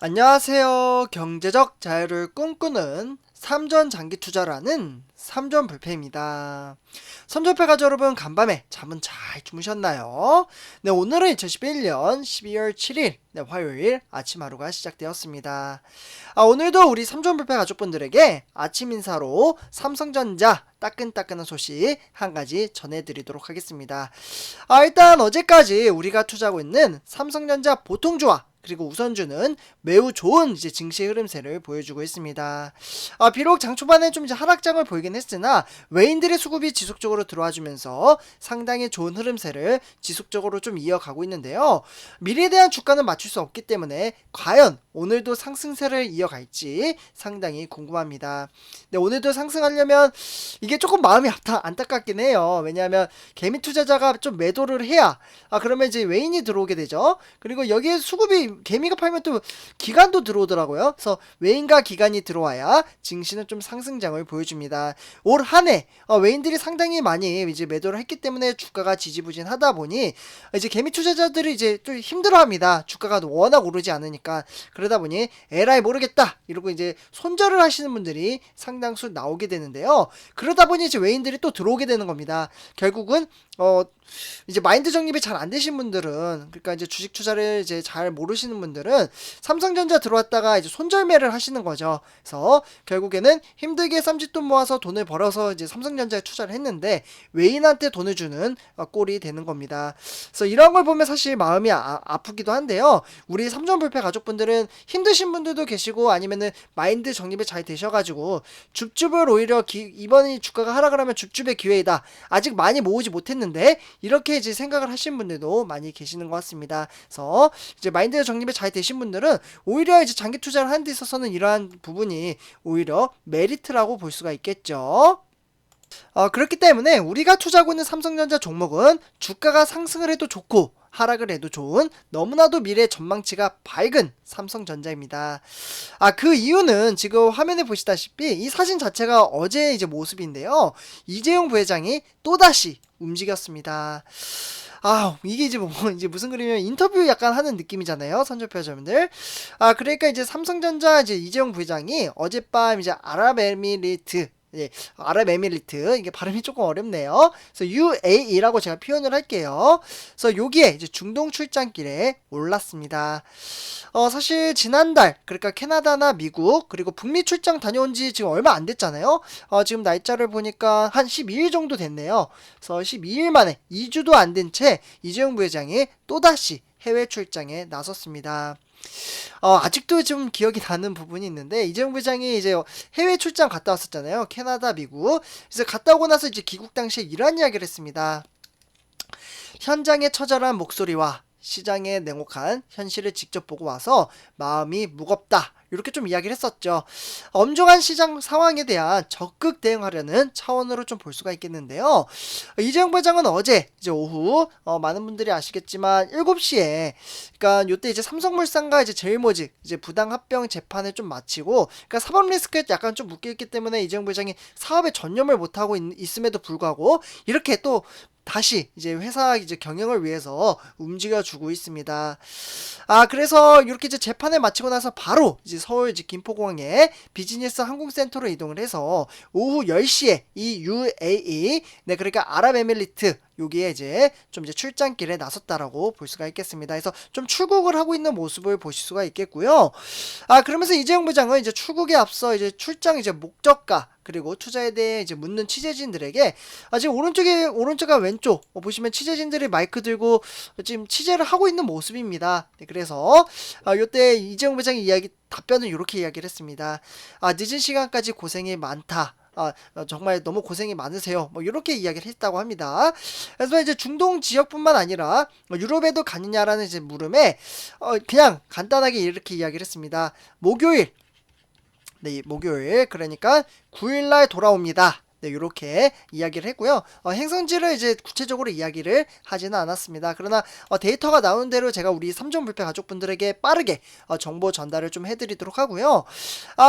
안녕하세요. 경제적 자유를 꿈꾸는 삼전 장기 투자라는 삼전 불패입니다. 삼전패 가족 여러분, 간밤에 잠은 잘 주무셨나요? 네, 오늘은 2011년 12월 7일 화요일 아침 하루가 시작되었습니다. 오늘도 우리 삼전불패 가족분들에게 아침 인사로 삼성전자 따끈따끈한 소식 한 가지 전해드리도록 하겠습니다. 일단 어제까지 우리가 투자하고 있는 삼성전자 보통주와 그리고 우선주는 매우 좋은 이제 증시 흐름세를 보여주고 있습니다. 비록 장 초반에 좀 이제 하락장을 보이긴 했으나 외인들의 수급이 지속적으로 들어와주면서 상당히 좋은 흐름세를 지속적으로 좀 이어가고 있는데요. 미래에 대한 주가는 맞출 수 없기 때문에 과연 오늘도 상승세를 이어갈지 상당히 궁금합니다. 네, 오늘도 상승하려면 이게 조금 마음이 안타깝긴 해요. 왜냐하면 개미 투자자가 좀 매도를 해야 그러면 이제 외인이 들어오게 되죠. 그리고 여기에 수급이 개미가 팔면 또 기관도 들어오더라고요. 그래서 외인과 기관이 들어와야 증시는 좀 상승장을 보여줍니다. 올 한 해 외인들이 상당히 많이 이제 매도를 했기 때문에 주가가 지지부진하다 보니 이제 개미 투자자들이 이제 좀 힘들어합니다. 주가가 워낙 오르지 않으니까. 그러다 보니 에라이 모르겠다 이러고 이제 손절을 하시는 분들이 상당수 나오게 되는데요. 그러다 보니 이제 외인들이 또 들어오게 되는 겁니다. 결국은 이제 마인드 정립이 잘 안 되신 분들은, 그러니까 이제 주식 투자를 이제 잘 모르시는 분들은 삼성전자 들어왔다가 이제 손절매를 하시는 거죠. 그래서 결국에는 힘들게 쌈짓돈 모아서 돈을 벌어서 이제 삼성전자에 투자를 했는데 외인한테 돈을 주는 꼴이 되는 겁니다. 그래서 이런 걸 보면 사실 마음이 아프기도 한데요. 우리 삼전불패 가족분들은 힘드신 분들도 계시고 아니면은 마인드 정립이 잘 되셔가지고 줍줍을 오히려 이번에 주가가 하락을 하면 줍줍의 기회이다. 아직 많이 모으지 못했는데 이렇게 이제 생각을 하신 분들도 많이 계시는 것 같습니다. 그래서 이제 마인드 정립이 잘 되신 분들은 오히려 이제 장기 투자를 하는 데 있어서는 이러한 부분이 오히려 메리트라고 볼 수가 있겠죠. 그렇기 때문에 우리가 투자하고 있는 삼성전자 종목은 주가가 상승을 해도 좋고 하락을 해도 좋은 너무나도 미래 전망치가 밝은 삼성전자입니다. 그 이유는 지금 화면에 보시다시피 이 사진 자체가 어제 이제 모습인데요. 이재용 부회장이 또다시 움직였습니다. 이게 이제 이제 무슨 그림이면 인터뷰 약간 하는 느낌이잖아요. 선조표자분들. 그러니까 이제 삼성전자 이제 이재용 부회장이 어젯밤 이제 아랍에미리트, 아랍에미리트, 이게 발음이 조금 어렵네요. 그래서 UAE라고 제가 표현을 할게요. 그래서 여기에 이제 중동 출장길에 올랐습니다. 사실 지난달, 그러니까 캐나다나 미국 그리고 북미 출장 다녀온 지 지금 얼마 안 됐잖아요. 지금 날짜를 보니까 한 12일 정도 됐네요. 그래서 12일 만에 2주도 안 된 채 이재용 부회장이 또다시 해외 출장에 나섰습니다. 아직도 좀 기억이 나는 부분이 있는데 이재용 부장이 이제 해외 출장 갔다 왔었잖아요. 캐나다, 미국. 그래서 갔다 오고 나서 이제 귀국 당시에 이러한 이야기를 했습니다. 현장의 처절한 목소리와 시장의 냉혹한 현실을 직접 보고 와서 마음이 무겁다. 이렇게 좀 이야기를 했었죠. 엄중한 시장 상황에 대한 적극 대응하려는 차원으로 좀 볼 수가 있겠는데요. 이재용 부장은 어제 이제 오후 많은 분들이 아시겠지만 7시에, 그러니까 요때 이제 삼성물산과 이제 제일모직 이제 부당 합병 재판을 좀 마치고, 그러니까 사법 리스크에 약간 좀 묶여 있기 때문에 이재용 부장이 사업에 전념을 못 하고 있음에도 불구하고 이렇게 또 다시 이제 회사 이제 경영을 위해서 움직여주고 있습니다. 그래서 이렇게 이제 재판을 마치고 나서 바로 이제 서울 이제 김포공항에 비즈니스 항공센터로 이동을 해서 오후 10시에 이 UAE, 네, 그러니까 아랍에미리트 여기에 이제 출장길에 나섰다라고 볼 수가 있겠습니다. 그래서 좀 출국을 하고 있는 모습을 보실 수가 있겠고요. 그러면서 이재용 부장은 이제 출국에 앞서 이제 출장 이제 목적가 그리고 투자에 대해 이제 묻는 취재진들에게 지금 오른쪽과 왼쪽 보시면 취재진들이 마이크 들고 지금 취재를 하고 있는 모습입니다. 네, 그래서 요때 이재용 부장이 답변을 이렇게 이야기를 했습니다. 늦은 시간까지 고생이 많다. 정말 너무 고생이 많으세요. 이렇게 이야기를 했다고 합니다. 그래서 이제 중동 지역뿐만 아니라 유럽에도 가느냐라는 이제 물음에 그냥 간단하게 이렇게 이야기를 했습니다. 목요일, 네, 목요일, 그러니까 9일날 돌아옵니다. 네, 이렇게 이야기를 했고요. 행성지를 이제 구체적으로 이야기를 하지는 않았습니다. 그러나 데이터가 나온 대로 제가 우리 삼전불패 가족분들에게 빠르게 정보 전달을 좀 해드리도록 하고요.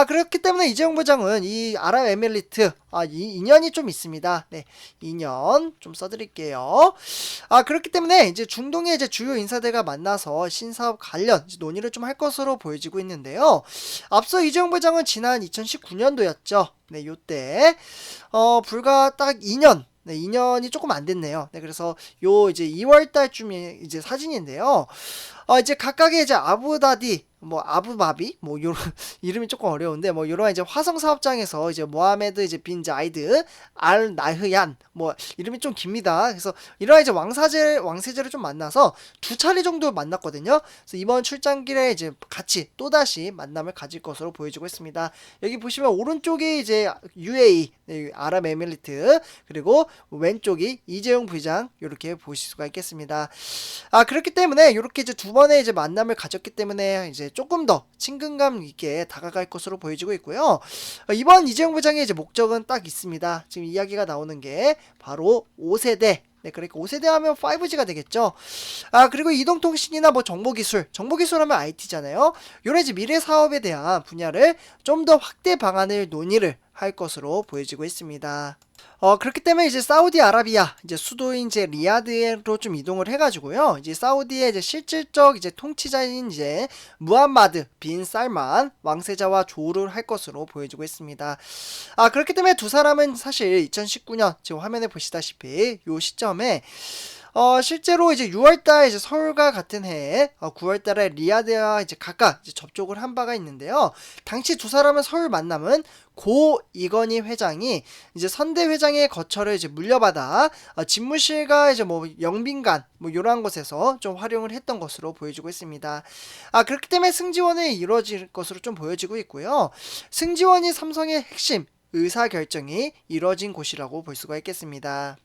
그렇기 때문에 이재용 부장은 이 아랍에미리트 이 인연이 좀 있습니다. 네, 인연 좀 써드릴게요. 그렇기 때문에 이제 중동의 이제 주요 인사들과 만나서 신사업 관련 논의를 좀 할 것으로 보여지고 있는데요. 앞서 이재용 부장은 지난 2019년도였죠. 네, 요때 불과 딱 2년. 네, 2년이 조금 안 됐네요. 네, 그래서 요 이제 2월 달쯤에 이제 사진인데요. 이제 각각의 이제 아부다비, 뭐 아부바비, 뭐 요런 이름이 조금 어려운데 뭐 요런 이제 화성 사업장에서 이제 모하메드 이제 빈 자이드 알 나흐얀 뭐 이름이 좀 깁니다. 그래서 이런 이제 왕세제를 좀 만나서 두 차례 정도 만났거든요. 그래서 이번 출장길에 이제 같이 또 다시 만남을 가질 것으로 보여지고 있습니다. 여기 보시면 오른쪽이 이제 UAE, 네, 아랍에미리트, 그리고 왼쪽이 이재용 부장 이렇게 보실 수가 있겠습니다. 그렇기 때문에 이렇게 이제 두 번의 이제 만남을 가졌기 때문에 이제 조금 더 친근감 있게 다가갈 것으로 보여지고 있고요. 이번 이재용 부장의 이제 목적은 딱 있습니다. 지금 이야기가 나오는 게 바로 5세대. 네, 그러니까 5세대 하면 5G가 되겠죠. 그리고 이동통신이나 뭐 정보기술 하면 IT잖아요. 요런 이제 미래 사업에 대한 분야를 좀 더 확대 방안을 논의를 할 것으로 보여지고 있습니다. 그렇기 때문에 이제 사우디아라비아 이제 수도인 이제 리야드로 좀 이동을 해가지고요. 이제 사우디의 이제 실질적 이제 통치자인 이제 무함마드 빈 살만 왕세자와 조우를 할 것으로 보여지고 있습니다. 그렇기 때문에 두 사람은 사실 2019년 지금 화면에 보시다시피 요 시점에 실제로 이제 6월달 이제 서울과 같은 해에 9월달에 리야드와 이제 각각 이제 접촉을 한 바가 있는데요. 당시 두 사람은 서울 만남은 고 이건희 회장이 이제 선대 회장의 거처를 이제 물려받아 집무실과 이제 뭐 영빈관 뭐 이러한 곳에서 좀 활용을 했던 것으로 보여지고 있습니다. 그렇기 때문에 승지원이 이루어질 것으로 좀 보여지고 있고요. 승지원이 삼성의 핵심 의사결정이 이루어진 곳이라고 볼 수가 있겠습니다.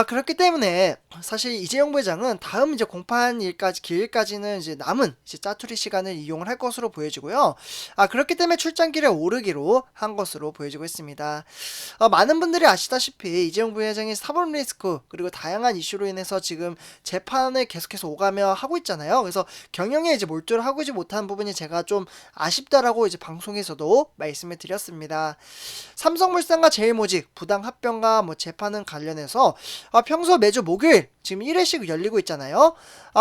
그렇기 때문에 사실 이재용 부회장은 다음 이제 공판 일까지 기일까지는 이제 남은 이제 짜투리 시간을 이용을 할 것으로 보여지고요. 그렇기 때문에 출장길에 오르기로 한 것으로 보여지고 있습니다. 많은 분들이 아시다시피 이재용 부회장이 사법 리스크 그리고 다양한 이슈로 인해서 지금 재판을 계속해서 오가며 하고 있잖아요. 그래서 경영에 이제 몰두를 하고지 못한 부분이 제가 좀 아쉽다라고 이제 방송에서도 말씀을 드렸습니다. 삼성물산과 제일모직 부당 합병과 뭐 재판은 관련해서 평소 매주 목요일 지금 1회씩 열리고 있잖아요.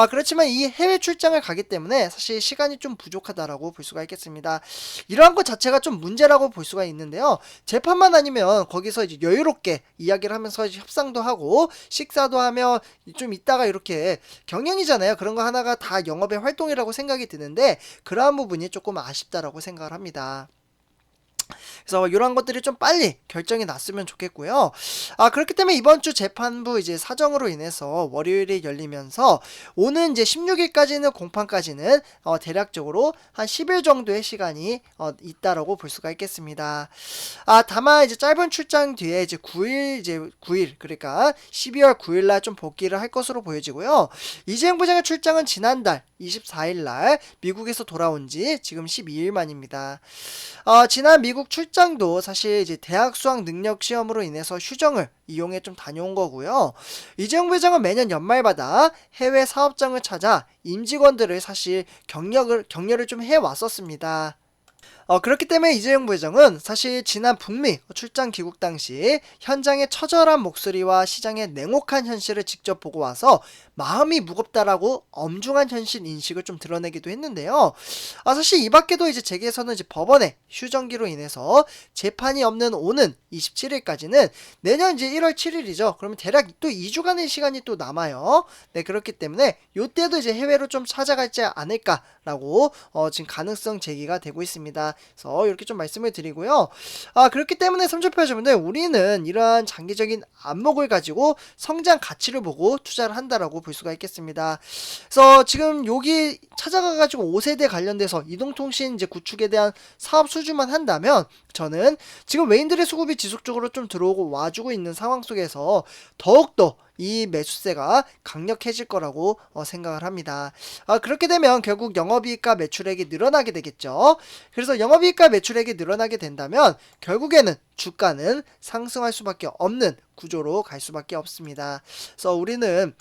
그렇지만 이 해외 출장을 가기 때문에 사실 시간이 좀 부족하다라고 볼 수가 있겠습니다. 이러한 것 자체가 좀 문제라고 볼 수가 있는데요. 재판만 아니면 거기서 이제 여유롭게 이야기를 하면서 이제 협상도 하고 식사도 하며 좀 있다가 이렇게 경영이잖아요. 그런 거 하나가 다 영업의 활동이라고 생각이 드는데 그러한 부분이 조금 아쉽다라고 생각을 합니다. 그래서 이런 것들이 좀 빨리 결정이 났으면 좋겠고요. 그렇기 때문에 이번 주 재판부 이제 사정으로 인해서 월요일에 열리면서 오는 이제 16일까지는 공판까지는 대략적으로 한 10일 정도의 시간이 있다라고 볼 수가 있겠습니다. 다만 이제 짧은 출장 뒤에 이제 9일 그러니까 12월 9일 날 좀 복귀를 할 것으로 보여지고요. 이재용 부장의 출장은 지난달 24일 날 미국에서 돌아온 지 지금 12일 만입니다. 지난 미국 출장도 사실 이제 대학 수학 능력 시험으로 인해서 휴정을 이용해 좀 다녀온 거고요. 이재용 부회장은 매년 연말마다 해외 사업장을 찾아 임직원들을 사실 격려를 좀 해왔었습니다. 그렇기 때문에 이재용 부회장은 사실 지난 북미 출장 귀국 당시 현장의 처절한 목소리와 시장의 냉혹한 현실을 직접 보고 와서 마음이 무겁다라고 엄중한 현실 인식을 좀 드러내기도 했는데요. 사실 이 밖에도 이제 재계에서는 이제 법원의 휴정기로 인해서 재판이 없는 오는 27일까지는 내년 이제 1월 7일이죠. 그러면 대략 또 2주간의 시간이 또 남아요. 네, 그렇기 때문에 요때도 이제 해외로 좀 찾아갈지 않을까라고 지금 가능성 제기가 되고 있습니다. 그래서 이렇게 좀 말씀을 드리고요. 그렇기 때문에 삼촌표여자분들 우리는 이러한 장기적인 안목을 가지고 성장 가치를 보고 투자를 한다라고 볼 수가 있겠습니다. 그래서 지금 여기 찾아가가지고 5세대 관련돼서 이동통신 이제 구축에 대한 사업 수주만 한다면 저는 지금 외인들의 수급이 지속적으로 좀 들어오고 와주고 있는 상황 속에서 더욱더 이 매수세가 강력해질 거라고 생각을 합니다. 그렇게 되면 결국 영업이익과 매출액이 늘어나게 되겠죠. 그래서 영업이익과 매출액이 늘어나게 된다면 결국에는 주가는 상승할 수밖에 없는 구조로 갈 수밖에 없습니다. 그래서 우리는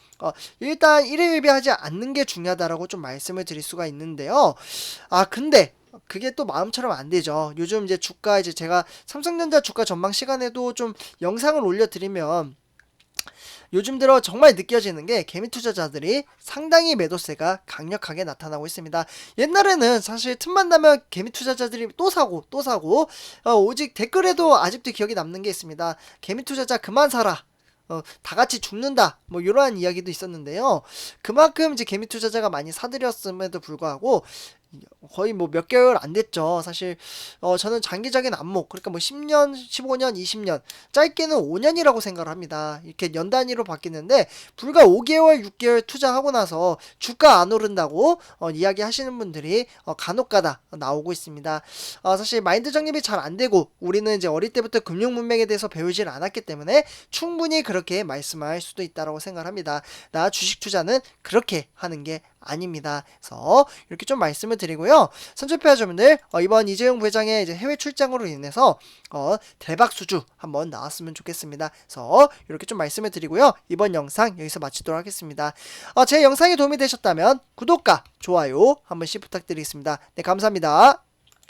일단 일희일비하지 않는 게 중요하다라고 좀 말씀을 드릴 수가 있는데요. 근데 그게 또 마음처럼 안 되죠. 요즘 이제 주가 이제 제가 삼성전자 주가 전망 시간에도 좀 영상을 올려드리면 요즘 들어 정말 느껴지는 게 개미 투자자들이 상당히 매도세가 강력하게 나타나고 있습니다. 옛날에는 사실 틈만 나면 개미 투자자들이 또 사고 또 사고 오직 댓글에도 아직도 기억이 남는 게 있습니다. 개미 투자자 그만 사라. 다 같이 죽는다. 뭐 이러한 이야기도 있었는데요. 그만큼 이제 개미 투자자가 많이 사들였음에도 불구하고 거의 뭐 몇 개월 안 됐죠. 사실 저는 장기적인 안목, 그러니까 뭐 10년, 15년, 20년, 짧게는 5년이라고 생각을 합니다. 이렇게 년 단위로 바뀌는데 불과 5개월, 6개월 투자하고 나서 주가 안 오른다고 이야기하시는 분들이 간혹가다 나오고 있습니다. 사실 마인드 정립이 잘 안 되고 우리는 이제 어릴 때부터 금융 문맥에 대해서 배우질 않았기 때문에 충분히 그렇게 말씀할 수도 있다라고 생각을 합니다. 나 주식 투자는 그렇게 하는 게 아닙니다. 그래서 이렇게 좀 말씀을 드리고요. 선초표자분들 이번 이재용 부회장의 이제 해외 출장으로 인해서 대박 수주 한번 나왔으면 좋겠습니다. 그래서 이렇게 좀 말씀을 드리고요. 이번 영상 여기서 마치도록 하겠습니다. 제 영상이 도움이 되셨다면 구독과 좋아요 한 번씩 부탁드리겠습니다. 네, 감사합니다.